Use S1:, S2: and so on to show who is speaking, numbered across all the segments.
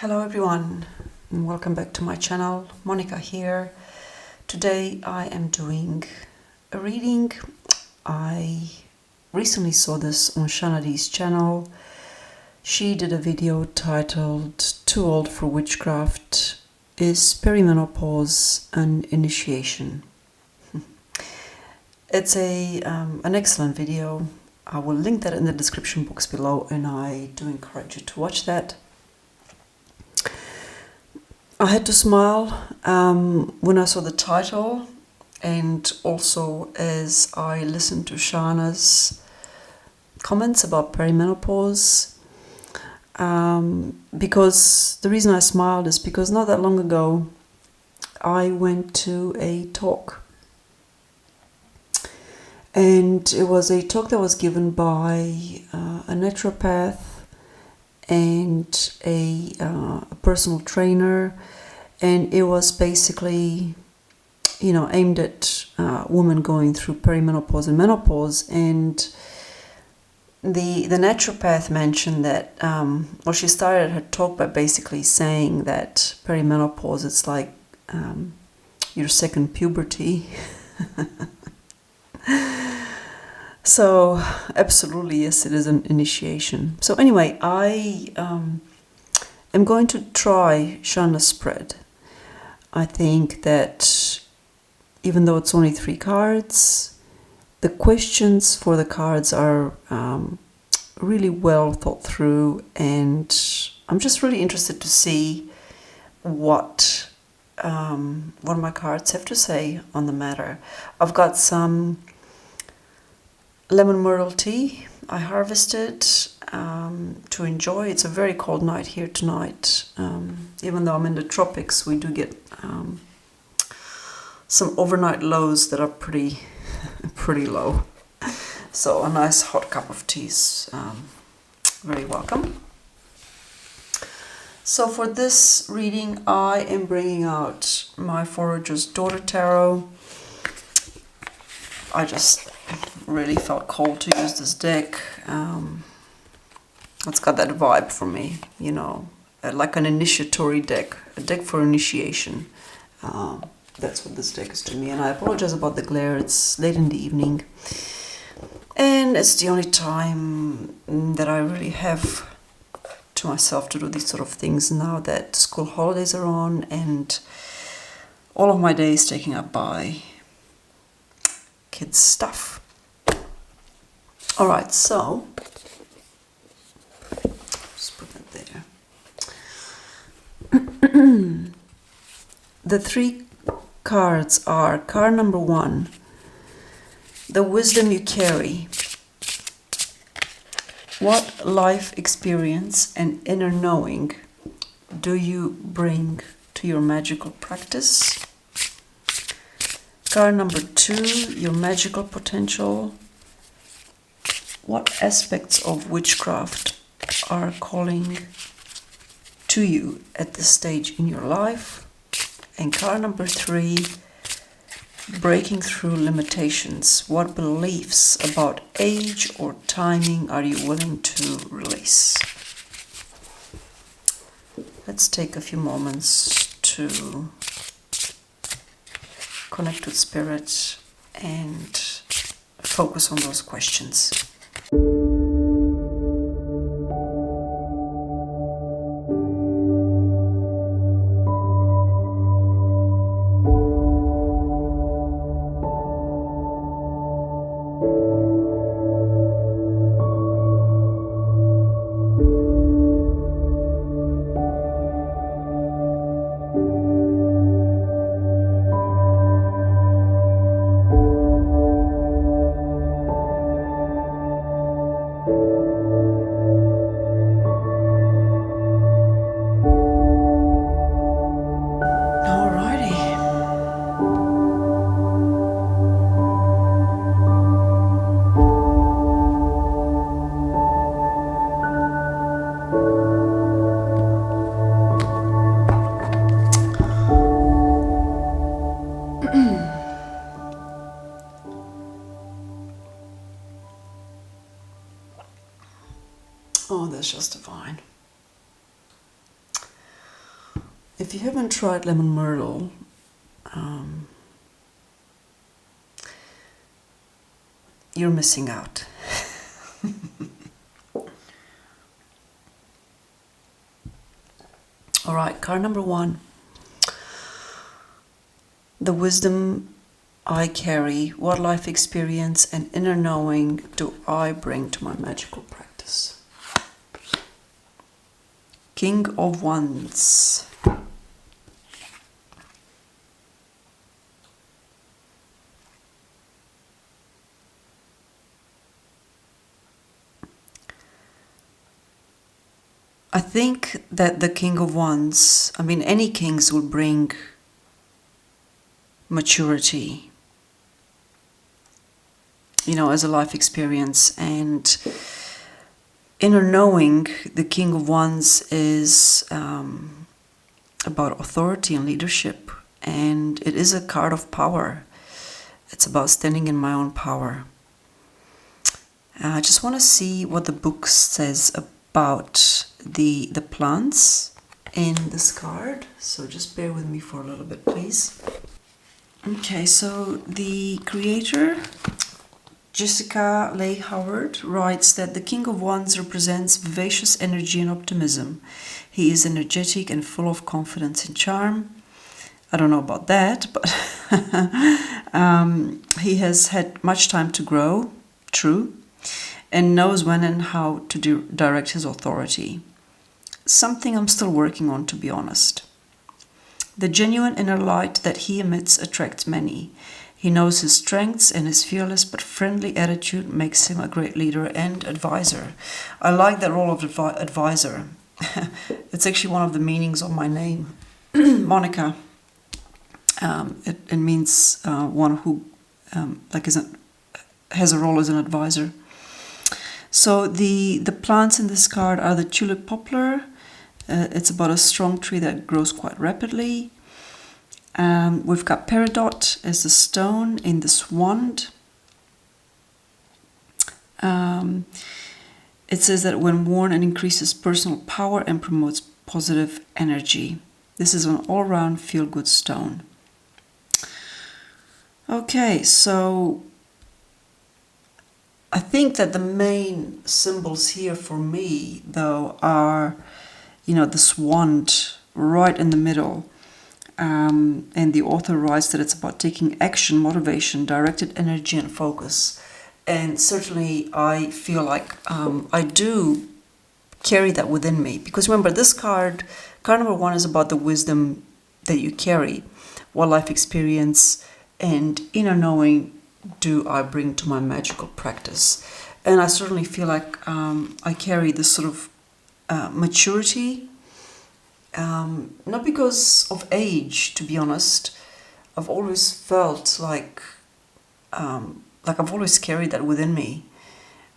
S1: Hello everyone, and welcome back to my channel. Monica here. Today I am doing a reading. I recently saw this on Shanna's channel. She did a video titled Too Old for Witchcraft, Is Perimenopause an Initiation? It's an excellent video. I will link that in the description box below, and I do encourage you to watch that. I had to smile when I saw the title, and also as I listened to Shanna's comments about perimenopause, because the reason I smiled is because not that long ago I went to a talk, and it was a talk that was given by a naturopath and a personal trainer, and it was basically, aimed at women going through perimenopause and menopause. And the naturopath mentioned that, she started her talk by basically saying that perimenopause, it's like your second puberty. So, absolutely, yes, it is an initiation. So anyway, I am going to try Shanna's spread. I think that even though it's only 3 cards, the questions for the cards are really well thought through, and I'm just really interested to see what my cards have to say on the matter. I've got some lemon myrtle tea I harvested to enjoy. It's a very cold night here tonight. Even though I'm in the tropics, we do get some overnight lows that are pretty low. So a nice hot cup of tea is very welcome. So for this reading, I am bringing out my Forager's Daughter Tarot. I just really felt called to use this deck. It's got that vibe for me, like an initiatory deck, a deck for initiation. That's what this deck is to me, and I apologize about the glare. It's late in the evening, and it's the only time that I really have to myself to do these sort of things now that school holidays are on, and all of my day is taken up by kids' stuff. All right, so just put that there. The 3 cards are card number 1, the wisdom you carry. What life experience and inner knowing do you bring to your magical practice? Card number 2, your magical potential. What aspects of witchcraft are calling to you at this stage in your life? And card number 3, breaking through limitations. What beliefs about age or timing are you willing to release? Let's take a few moments to connect with Spirit and focus on those questions. Oh, that's just divine. If you haven't tried lemon myrtle, you're missing out. All right, card number 1. The wisdom I carry, what life experience and inner knowing do I bring to my magical practice? King of Wands. I think that the King of Wands, I mean, any kings will bring maturity, as a life experience. And inner knowing, the King of Wands is about authority and leadership. And it is a card of power. It's about standing in my own power. I just want to see what the book says about the plants in this card. So just bear with me for a little bit, please. Okay, so the creator, Jessica Leigh Howard, writes that the King of Wands represents vivacious energy and optimism. He is energetic and full of confidence and charm. I don't know about that, but he has had much time to grow, true, and knows when and how to direct his authority. Something I'm still working on, to be honest. The genuine inner light that he emits attracts many. He knows his strengths, and his fearless but friendly attitude makes him a great leader and advisor. I like that role of advisor. It's actually one of the meanings of my name, Monica. It means one who has a role as an advisor. So the plants in this card are the tulip poplar. It's about a strong tree that grows quite rapidly. We've got peridot as the stone in this wand. It says that when worn, it increases personal power and promotes positive energy. This is an all-round feel-good stone. Okay, so I think that the main symbols here for me, though, are, this wand right in the middle. And the author writes that it's about taking action, motivation, directed energy, and focus. And certainly I feel like I do carry that within me. Because remember, this card number 1 is about the wisdom that you carry, what life experience and inner knowing do I bring to my magical practice. And I certainly feel like I carry this sort of maturity, not because of age, to be honest. I've always felt like I've always carried that within me.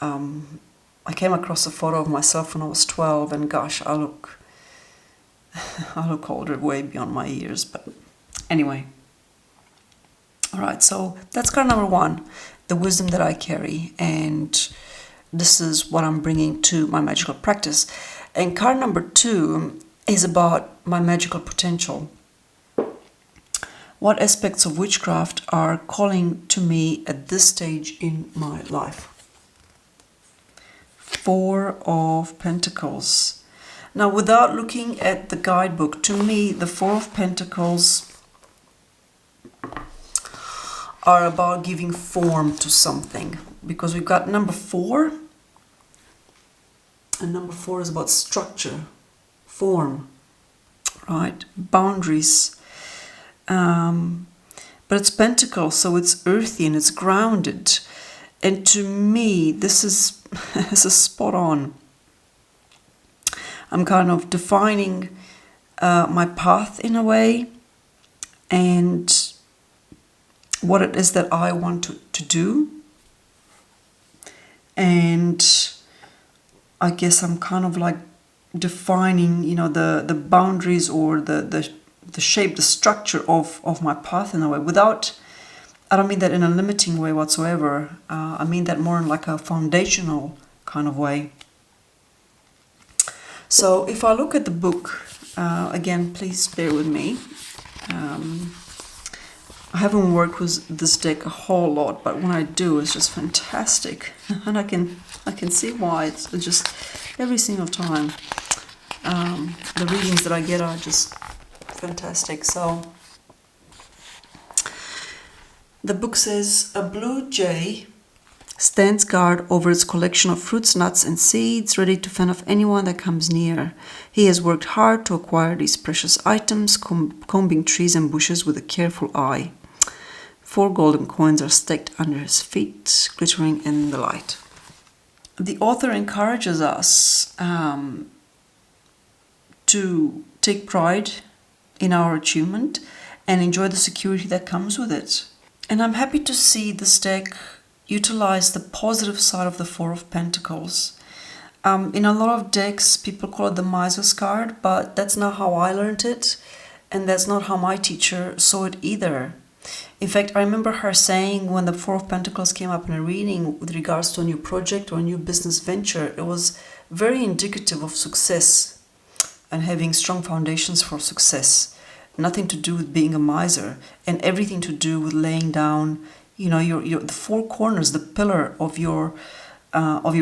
S1: I came across a photo of myself when I was 12, and gosh, I look older, way beyond my years. But anyway. All right, so that's card number 1, the wisdom that I carry, and this is what I'm bringing to my magical practice. And card number 2 is about my magical potential. What aspects of witchcraft are calling to me at this stage in my life? 4 of Pentacles. Now, without looking at the guidebook, to me, the 4 of Pentacles are about giving form to something, because we've got number 4, and number 4 is about structure, form, right, boundaries, but it's Pentacles, so it's earthy and it's grounded, and to me this is this is spot on. I'm kind of defining my path in a way, and what it is that I want to do. And I guess I'm kind of like defining, the boundaries or the shape, the structure of my path in a way. I don't mean that in a limiting way whatsoever. I mean that more in like a foundational kind of way. So if I look at the book, Again, please bear with me. I haven't worked with this deck a whole lot, but when I do, it's just fantastic, and I can see why. It's just every single time. The readings that I get are just fantastic. So the book says, a blue jay stands guard over its collection of fruits, nuts, and seeds, ready to fend off anyone that comes near. He has worked hard to acquire these precious items, combing trees and bushes with a careful eye. 4 golden coins are staked under his feet, glittering in the light. The author encourages us to take pride in our achievement and enjoy the security that comes with it. And I'm happy to see this deck utilize the positive side of the Four of Pentacles. In a lot of decks, people call it the Miser's card, but that's not how I learned it, and that's not how my teacher saw it either. In fact, I remember her saying when the Four of Pentacles came up in a reading with regards to a new project or a new business venture, it was very indicative of success and having strong foundations for success. Nothing to do with being a miser, and everything to do with laying down, your the 4 corners, the pillar of your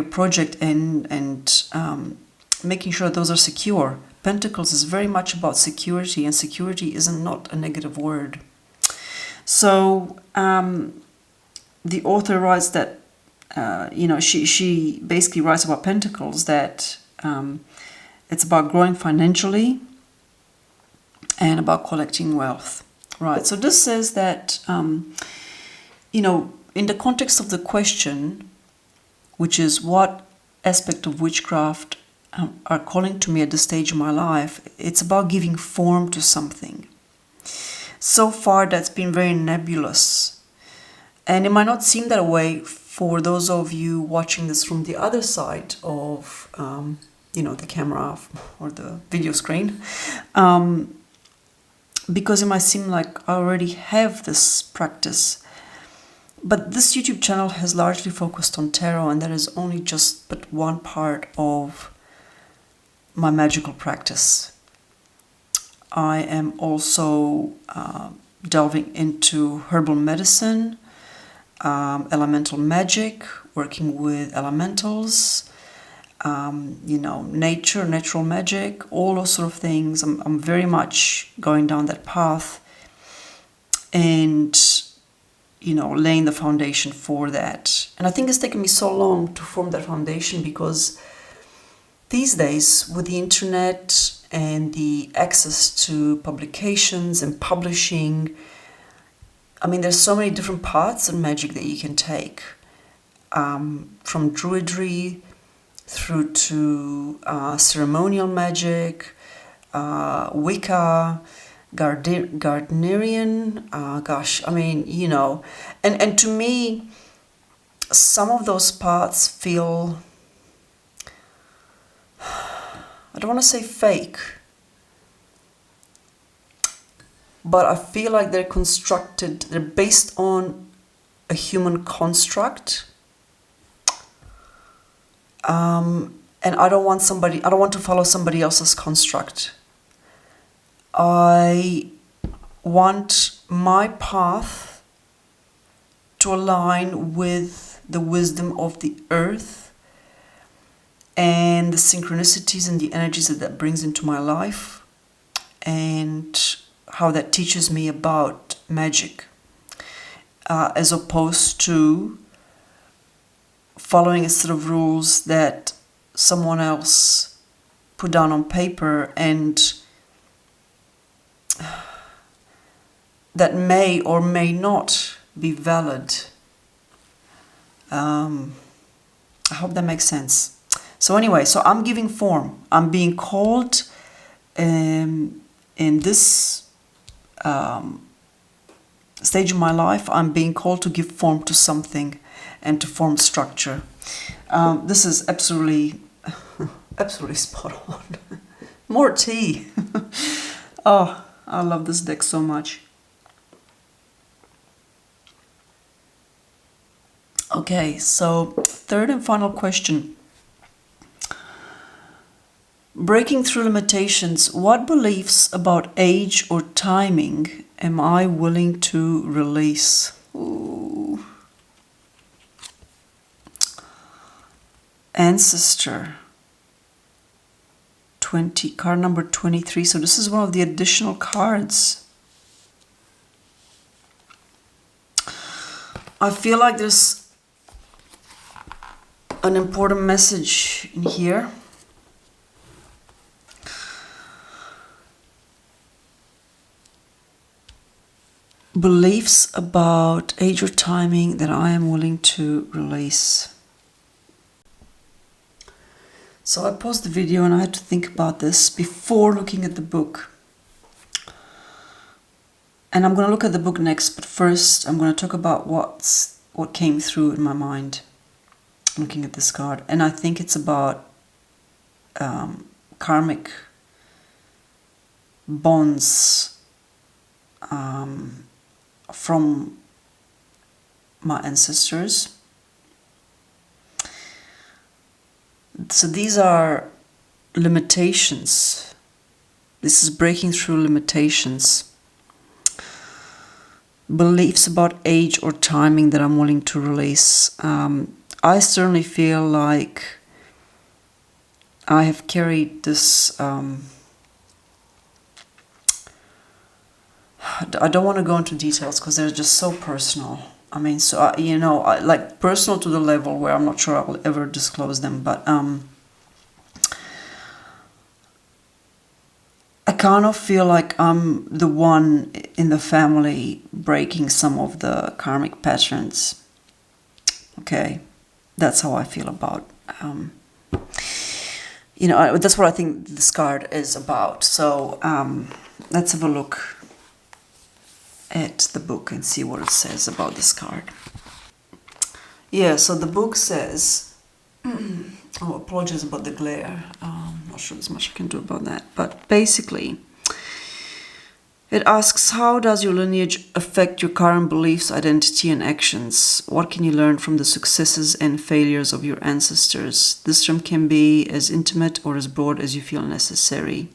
S1: project, and making sure those are secure. Pentacles is very much about security, and security is not a negative word. So the author writes that, she basically writes about Pentacles that it's about growing financially and about collecting wealth. Right, so this says that, in the context of the question, which is what aspect of witchcraft are calling to me at this stage of my life, it's about giving form to something. So far, that's been very nebulous. And it might not seem that way for those of you watching this from the other side of, the camera or the video screen. Because it might seem like I already have this practice. But this YouTube channel has largely focused on tarot, and that is only just but one part of my magical practice. I am also delving into herbal medicine, elemental magic, working with elementals, nature, natural magic, all those sort of things. I'm very much going down that path and, laying the foundation for that. And I think it's taken me so long to form that foundation because these days, with the internet and the access to publications and publishing, there's so many different paths in magic that you can take, from druidry through to ceremonial magic, Wicca, Gardnerian, and to me, some of those paths feel, I don't want to say fake, but I feel like they're constructed, they're based on a human construct. And I don't want to follow somebody else's construct. I want my path to align with the wisdom of the earth and the synchronicities and the energies that brings into my life, and how that teaches me about magic, as opposed to following a set of rules that someone else put down on paper and that may or may not be valid. I hope that makes sense. So anyway, I'm giving form. I'm being called in this stage of my life. I'm being called to give form to something and to form structure. This is absolutely spot on. More tea. Oh, I love this deck so much. Okay, so third and final question. Breaking through limitations. What beliefs about age or timing am I willing to release? Ooh. Ancestor. 20, card number 23. So this is one of the additional cards. I feel like there's an important message in here. Beliefs about age or timing that I am willing to release. So I paused the video and I had to think about this before looking at the book. And I'm going to look at the book next, but first I'm going to talk about what came through in my mind looking at this card. And I think it's about karmic bonds from my ancestors. So these are limitations. This is breaking through limitations. Beliefs about age or timing that I'm willing to release. I certainly feel like I have carried this. I don't want to go into details because they're just so personal. I mean, so like personal to the level where I'm not sure I will ever disclose them. But I kind of feel like I'm the one in the family breaking some of the karmic patterns. Okay, that's how I feel about. That's what I think this card is about. So let's have a look at the book and see what it says about this card. Yeah, so the book says, oh, apologies about the glare. I'm not sure there's much I can do about that. But basically, it asks, how does your lineage affect your current beliefs, identity, and actions? What can you learn from the successes and failures of your ancestors? This term can be as intimate or as broad as you feel necessary.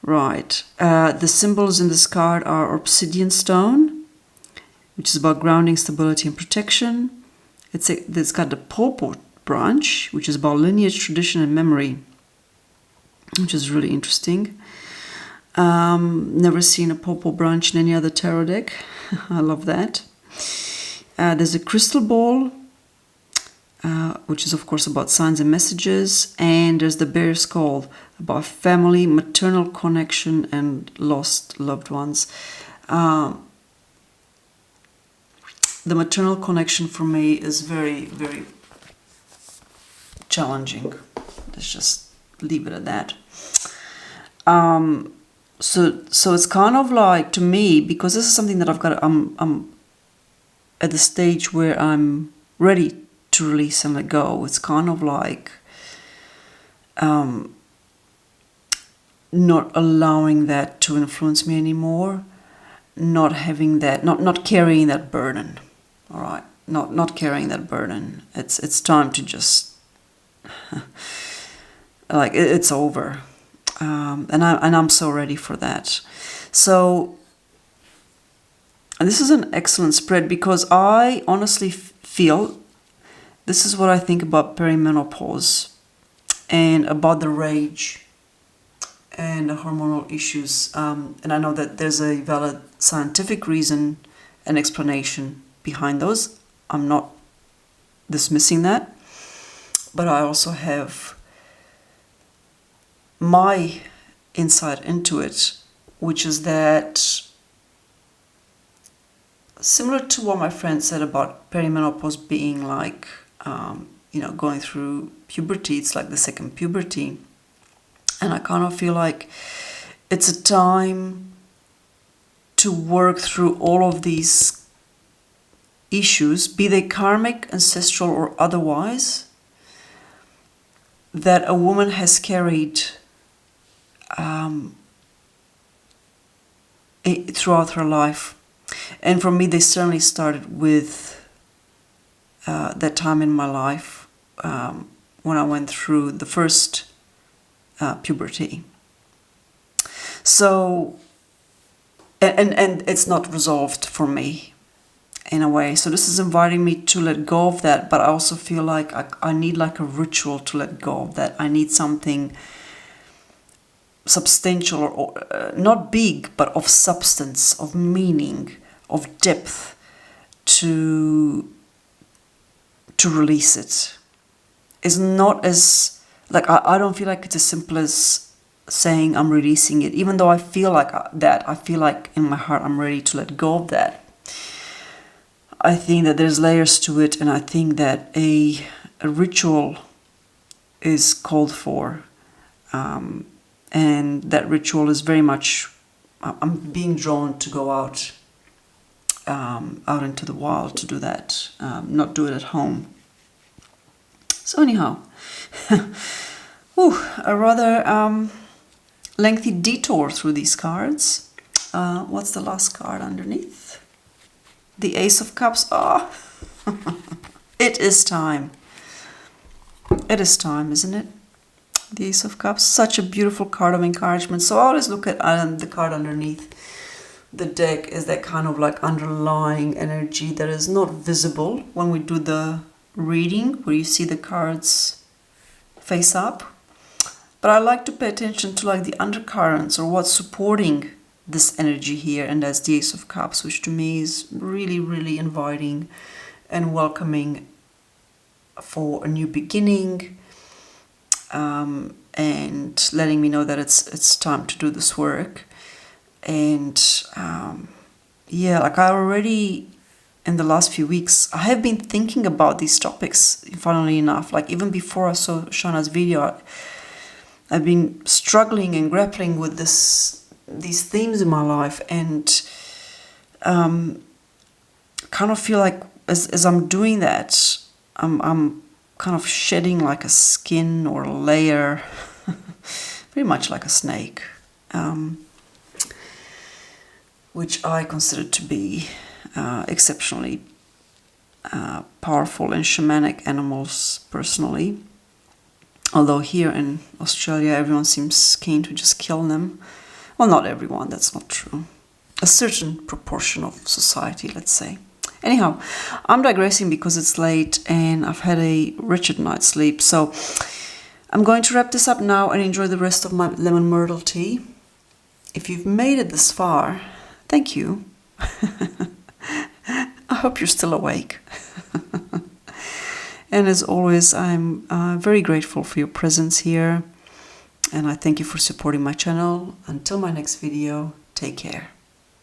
S1: Right. The symbols in this card are obsidian stone, which is about grounding, stability, and protection. It's got the pawpaw branch, which is about lineage, tradition, and memory, which is really interesting. Never seen a pawpaw branch in any other tarot deck. I love that. There's a crystal ball, which is of course about signs and messages, and there's the bear skull, about family, maternal connection, and lost loved ones. The maternal connection for me is very, very challenging. Let's just leave it at that. So it's kind of like, to me, because this is something that I've got, I'm at the stage where I'm ready to release and let go. It's kind of like not allowing that to influence me anymore, not having that, not carrying that burden. All right, not carrying that burden. It's time to just like it's over, and I'm so ready for that. So, and this is an excellent spread because I honestly feel this is what I think about perimenopause and about the rage and the hormonal issues. And I know that there's a valid scientific reason and explanation behind those. I'm not dismissing that. But I also have my insight into it, which is that similar to what my friend said about perimenopause being like, going through puberty, it's like the second puberty. And I kind of feel like it's a time to work through all of these issues, be they karmic, ancestral, or otherwise, that a woman has carried throughout her life. And for me, they certainly started with that time in my life when I went through the first puberty. So, and it's not resolved for me in a way. So this is inviting me to let go of that, but I also feel like I need like a ritual to let go of that. I need something substantial, or not big, but of substance, of meaning, of depth, to release it. It's not as, like, I don't feel like it's as simple as saying I'm releasing it, even though I feel like that. I feel like in my heart I'm ready to let go of that. I think that there's layers to it, and I think that a ritual is called for, and that ritual is very much, I'm being drawn to go out into the wild to do that, not do it at home. So anyhow, a rather lengthy detour through these cards. What's the last card underneath? The Ace of Cups. Oh, it is time. It is time, isn't it? The Ace of Cups, such a beautiful card of encouragement. So I always look at the card underneath the deck is that kind of like underlying energy that is not visible when we do the reading, where you see the cards face up. But I like to pay attention to like the undercurrents, or what's supporting this energy here, and that's the Ace of Cups, which to me is really, really inviting and welcoming for a new beginning, and letting me know that it's time to do this work. And yeah, like I already, in the last few weeks, I have been thinking about these topics, funnily enough. Like even before I saw Shanna's video, I've been struggling and grappling with these themes in my life, and kind of feel like as I'm doing that, I'm kind of shedding like a skin or a layer, very much like a snake, which I consider to be exceptionally powerful and shamanic animals personally. Although here in Australia everyone seems keen to just kill them. Well, not everyone, that's not true. A certain proportion of society, let's say. Anyhow, I'm digressing because it's late and I've had a wretched night's sleep. So I'm going to wrap this up now and enjoy the rest of my lemon myrtle tea. If you've made it this far, thank you. I hope you're still awake. And as always, I'm very grateful for your presence here. And I thank you for supporting my channel. Until my next video, take care.